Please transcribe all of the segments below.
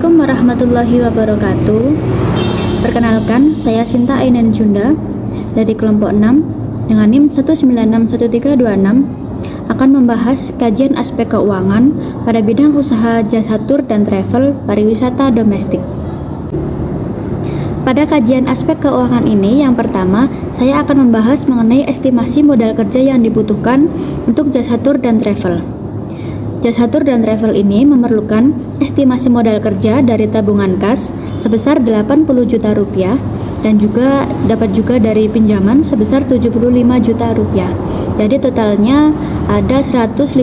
Assalamualaikum warahmatullahi wabarakatuh. Perkenalkan, saya Sinta Ainen Junda dari kelompok 6 dengan NIM 1961326 akan membahas kajian aspek keuangan pada bidang usaha jasa tur dan travel pariwisata domestik. Pada kajian aspek keuangan ini, yang pertama, saya akan membahas mengenai estimasi modal kerja yang dibutuhkan untuk jasa tur dan travel. Jasa tur dan travel ini memerlukan estimasi modal kerja dari tabungan kas sebesar 80 juta rupiah dan juga dapat juga dari pinjaman sebesar 75 juta rupiah. Jadi totalnya ada 155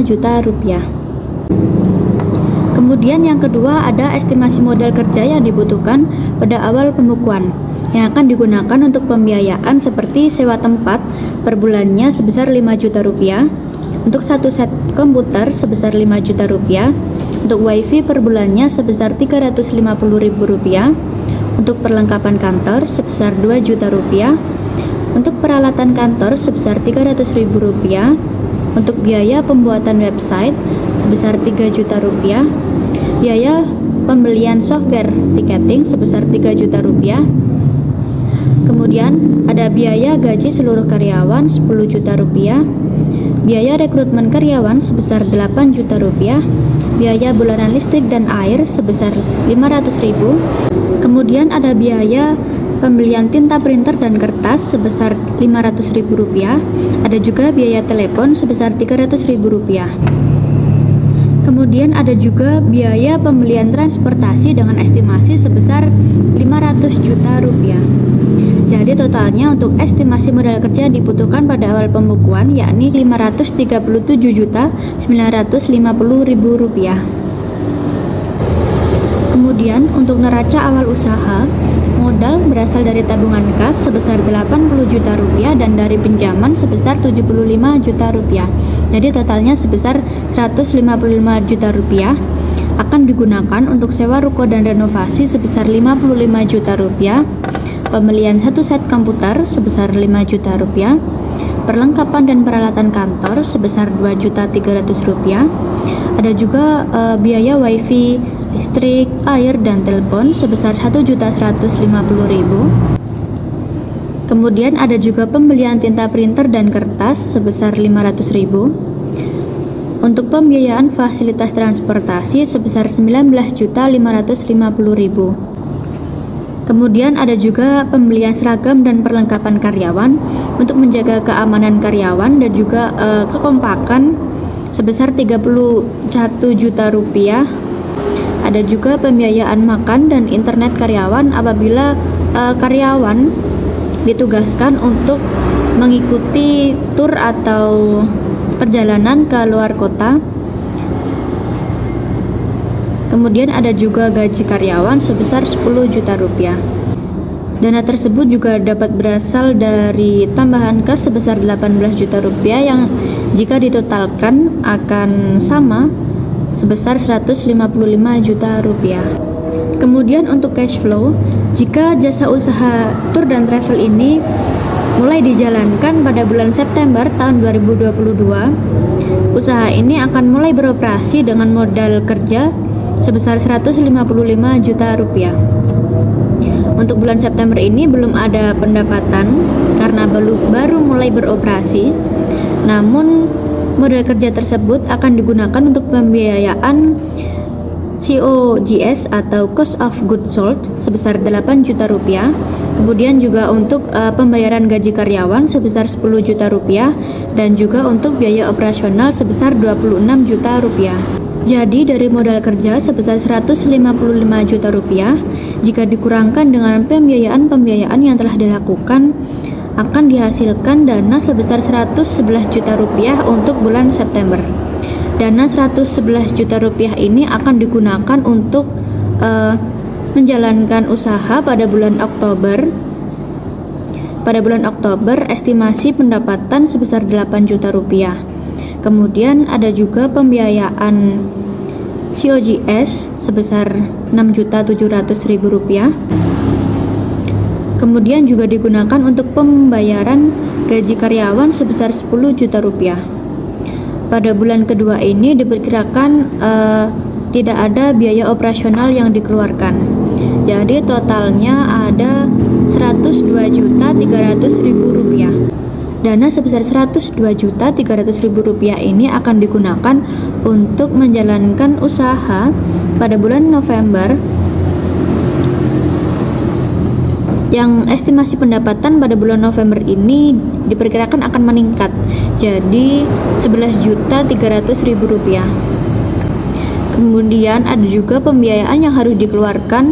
juta rupiah. Kemudian yang kedua ada estimasi modal kerja yang dibutuhkan pada awal pembukuan yang akan digunakan untuk pembiayaan seperti sewa tempat per bulannya sebesar 5 juta rupiah, untuk satu set komputer sebesar 5 juta rupiah, untuk wifi per bulannya sebesar 350.000 rupiah, untuk perlengkapan kantor sebesar 2 juta rupiah, untuk peralatan kantor sebesar 300.000 rupiah, untuk biaya pembuatan website sebesar 3 juta rupiah, biaya pembelian software tiketing sebesar 3 juta rupiah. Kemudian ada biaya gaji seluruh karyawan 10 juta rupiah, biaya rekrutmen karyawan sebesar 8 juta rupiah, biaya bulanan listrik dan air sebesar 500.000. Kemudian ada biaya pembelian tinta printer dan kertas sebesar 500.000 rupiah, ada juga biaya telepon sebesar 300.000 rupiah. Kemudian ada juga biaya pembelian transportasi dengan estimasi sebesar 500 juta rupiah. Jadi totalnya untuk estimasi modal kerja yang dibutuhkan pada awal pembukuan yakni 537.950.000 rupiah. Kemudian untuk neraca awal usaha, modal berasal dari tabungan kas sebesar 80 juta rupiah dan dari pinjaman sebesar 75 juta rupiah. Jadi totalnya sebesar 155 juta rupiah akan digunakan untuk sewa ruko dan renovasi sebesar 55 juta rupiah, pembelian satu set komputer sebesar 5 juta rupiah, perlengkapan dan peralatan kantor sebesar 2.300.000 rupiah, ada juga biaya wifi, listrik, air, dan telepon sebesar 1.150.000. Kemudian ada juga pembelian tinta printer dan kertas sebesar 500.000. Untuk pembiayaan fasilitas transportasi sebesar 19.550.000. Kemudian ada juga pembelian seragam dan perlengkapan karyawan untuk menjaga keamanan karyawan dan juga kekompakan sebesar 31 juta rupiah. Ada juga pembiayaan makan dan internet karyawan apabila karyawan ditugaskan untuk mengikuti tur atau perjalanan ke luar kota. Kemudian ada juga gaji karyawan sebesar 10 juta rupiah. Dana tersebut juga dapat berasal dari tambahan kas sebesar 18 juta rupiah yang jika ditotalkan akan sama sebesar 155 juta rupiah. Kemudian untuk cash flow, jika jasa usaha tur dan travel ini mulai dijalankan pada bulan September tahun 2022, usaha ini akan mulai beroperasi dengan modal kerja sebesar 155 juta rupiah. Untuk bulan September ini belum ada pendapatan karena baru mulai beroperasi. Namun modal kerja tersebut akan digunakan untuk pembiayaan COGS atau Cost of Goods Sold sebesar 8 juta rupiah. Kemudian juga untuk pembayaran gaji karyawan sebesar 10 juta rupiah dan juga untuk biaya operasional sebesar 26 juta rupiah. Jadi dari modal kerja sebesar 155 juta rupiah, jika dikurangkan dengan pembiayaan yang telah dilakukan, akan dihasilkan dana sebesar 111 juta rupiah untuk bulan September. Dana 111 juta rupiah ini akan digunakan untuk menjalankan usaha pada bulan Oktober. Pada bulan Oktober estimasi pendapatan sebesar 8 juta rupiah. Kemudian ada juga pembiayaan COGS sebesar 6.700.000 rupiah. Kemudian juga digunakan untuk pembayaran gaji karyawan sebesar 10 juta rupiah. Pada bulan kedua ini diperkirakan tidak ada biaya operasional yang dikeluarkan. Jadi totalnya ada Rp102.300.000. Dana sebesar Rp102.300.000 ini akan digunakan untuk menjalankan usaha pada bulan November, yang estimasi pendapatan pada bulan November ini diperkirakan akan meningkat jadi Rp11.300.000. Kemudian ada juga pembiayaan yang harus dikeluarkan,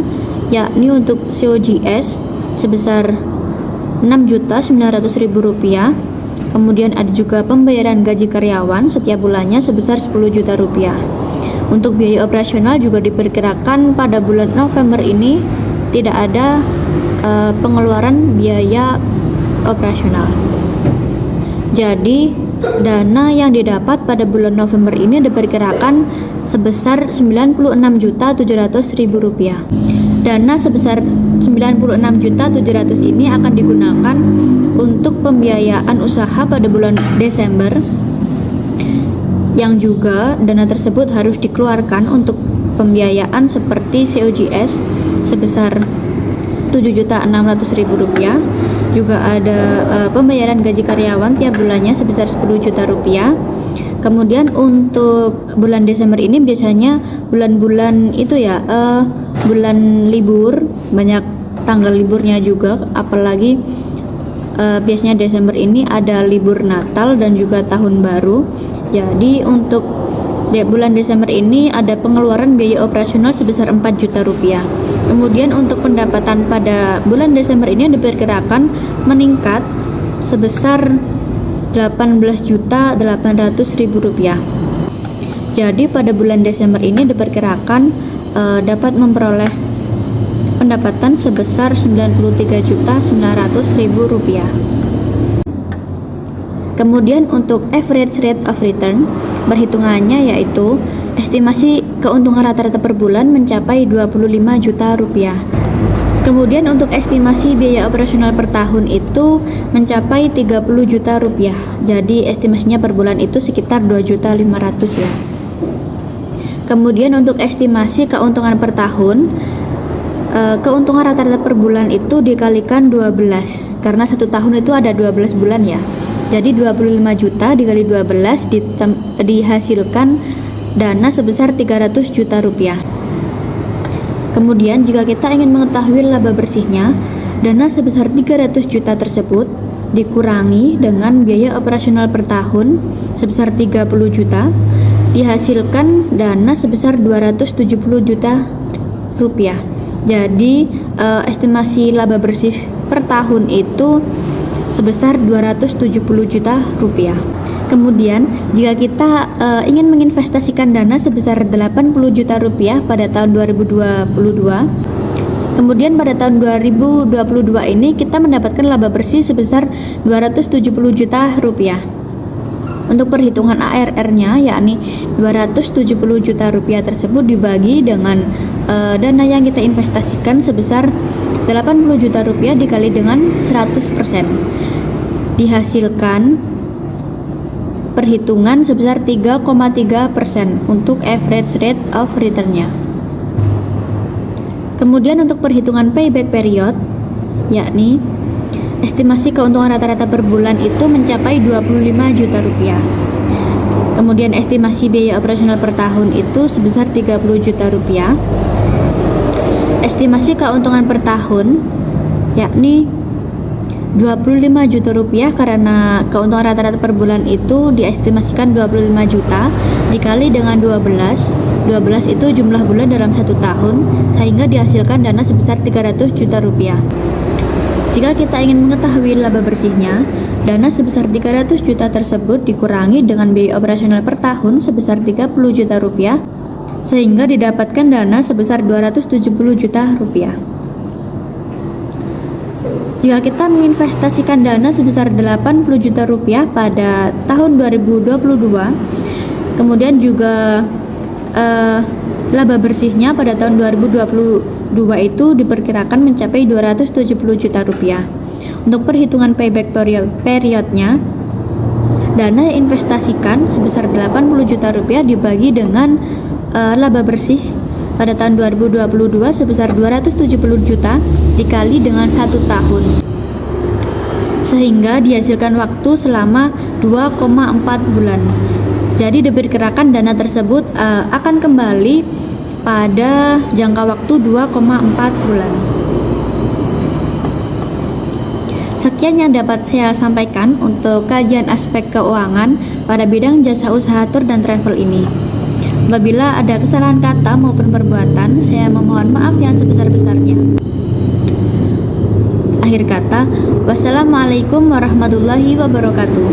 yakni untuk COGS sebesar Rp6.900.000. Kemudian ada juga pembayaran gaji karyawan setiap bulannya sebesar Rp10 juta. Untuk biaya operasional juga diperkirakan pada bulan November ini tidak ada pengeluaran biaya operasional. Jadi dana yang didapat pada bulan November ini diperkirakan sebesar Rp96.700.000. Dana sebesar Rp96.700.000 ini akan digunakan untuk pembiayaan usaha pada bulan Desember, yang juga dana tersebut harus dikeluarkan untuk pembiayaan seperti COGS sebesar Rp7.600.000. Juga ada pembayaran gaji karyawan tiap bulannya sebesar Rp10 juta. Kemudian untuk bulan Desember ini biasanya bulan-bulan itu ya bulan libur, banyak tanggal liburnya juga, apalagi biasanya Desember ini ada libur Natal dan juga Tahun Baru. Jadi untuk bulan Desember ini ada pengeluaran biaya operasional sebesar Rp4 juta. Kemudian untuk pendapatan pada bulan Desember ini diperkirakan meningkat sebesar Rp18.800.000. Jadi pada bulan Desember ini diperkirakan dapat memperoleh pendapatan sebesar Rp93.900.000. Kemudian untuk average rate of return, perhitungannya yaitu estimasi keuntungan rata-rata per bulan mencapai Rp25 juta. Kemudian untuk estimasi biaya operasional per tahun itu mencapai Rp30 juta. Jadi estimasinya per bulan itu sekitar Rp2.500.000 ya. Kemudian untuk estimasi keuntungan per tahun, keuntungan rata-rata per bulan itu dikalikan 12, karena satu tahun itu ada 12 bulan ya. Jadi 25 juta dikali 12 dihasilkan dana sebesar Rp300 juta. Kemudian jika kita ingin mengetahui laba bersihnya, dana sebesar Rp300 juta tersebut dikurangi dengan biaya operasional per tahun sebesar Rp30 juta, dihasilkan dana sebesar Rp270 juta. Jadi estimasi laba bersih per tahun itu sebesar Rp270 juta. Kemudian jika kita ingin menginvestasikan dana sebesar Rp80 juta pada tahun 2022, kemudian pada tahun 2022 ini kita mendapatkan laba bersih sebesar Rp270 juta. Untuk perhitungan ARR-nya, yakni Rp270 juta tersebut dibagi dengan dana yang kita investasikan sebesar Rp80 juta dikali dengan 100%, dihasilkan perhitungan sebesar 3,3% untuk average rate of return-nya. Kemudian untuk perhitungan payback period, yakni estimasi keuntungan rata-rata per bulan itu mencapai Rp25 juta. Kemudian estimasi biaya operasional per tahun itu sebesar Rp30 juta. Estimasi keuntungan per tahun yakni Rp25 juta karena keuntungan rata-rata per bulan itu diestimasikan 25 juta dikali dengan 12 itu jumlah bulan dalam satu tahun, sehingga dihasilkan dana sebesar Rp300 juta. Jika kita ingin mengetahui laba bersihnya, dana sebesar Rp300 juta tersebut dikurangi dengan biaya operasional per tahun sebesar Rp30 juta, sehingga didapatkan dana sebesar Rp270 juta. Jika kita menginvestasikan dana sebesar Rp80 juta pada tahun 2022, kemudian juga laba bersihnya pada tahun 2022 itu diperkirakan mencapai Rp270 juta. Untuk perhitungan payback periodnya, dana yang investasikan sebesar Rp80 juta dibagi dengan laba bersih pada tahun 2022 sebesar 270 juta dikali dengan 1 tahun, sehingga dihasilkan waktu selama 2,4 bulan. Jadi diperkirakan dana tersebut akan kembali pada jangka waktu 2,4 bulan. Sekian yang dapat saya sampaikan untuk kajian aspek keuangan pada bidang jasa usaha tur dan travel ini. Apabila ada kesalahan kata maupun perbuatan, saya memohon maaf yang sebesar-besarnya. Akhir kata, wassalamualaikum warahmatullahi wabarakatuh.